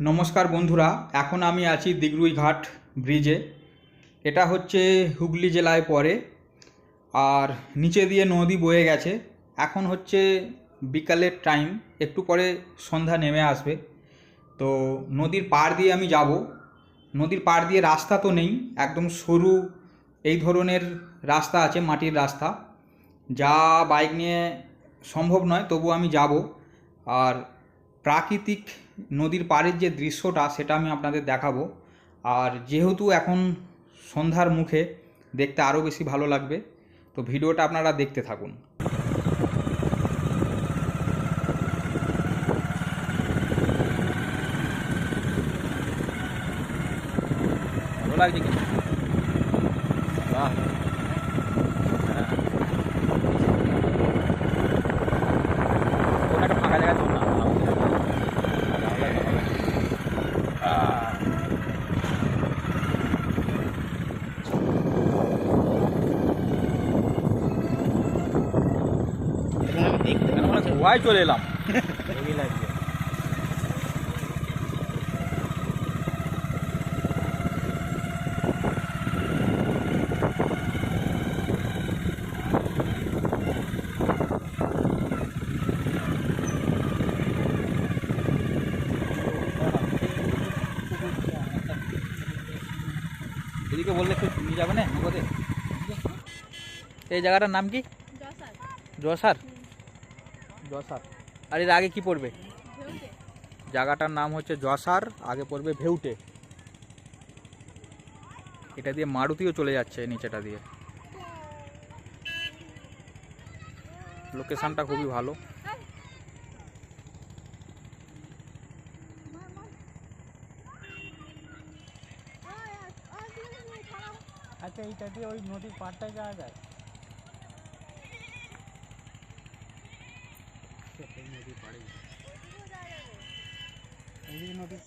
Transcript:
নমস্কার বন্ধুরা, এখন আমি আছি দিগরুই ঘাট ব্রিজে। এটা হচ্ছে হুগলি জেলায় পড়ে, আর নিচে দিয়ে নদী বয়ে গেছে। এখন হচ্ছে বিকালের টাইম, একটু পরে সন্ধ্যা নেমে আসবে। তো নদীর পাড় দিয়ে আমি যাব। নদীর পাড় দিয়ে রাস্তা তো নেই, একদম সরু এই ধরনের রাস্তা আছে, মাটির রাস্তা, যা বাইক নিয়ে সম্ভব নয়, তবু আমি যাব। আর প্রাকৃতিক নদীর পাড়ের যে দৃশ্যটা সেটা আমি আপনাদের দেখাবো। আর যেহেতু এখন সন্ধ্যার মুখে, দেখতে আরও বেশি ভালো লাগবে। তো ভিডিওটা আপনারা দেখতে থাকুন। ভালো লাগছে কি? বাহ, কোনো একটা ফাঁকা জায়গা চল না। গোয়ায় চলে এলাম। হেভি লাগছে। এদিকে বললে একটু নিয়ে যাবে না নগদে? এই জায়গাটার নাম কি? জসার। জসার। আর এর আগে কি পড়বে? জায়গাটার নাম হচ্ছে জসার, আগে পড়বে ভেউটে। এটা দিয়ে মারুতিও চলে যাচ্ছে নিচেটা দিয়ে। লোকেশনটা খুবই ভালো। আচ্ছা, এইটা দিয়ে ওই নদীর পাড়টায় যাওয়া যায়? নদীর পাড়ে, নদীর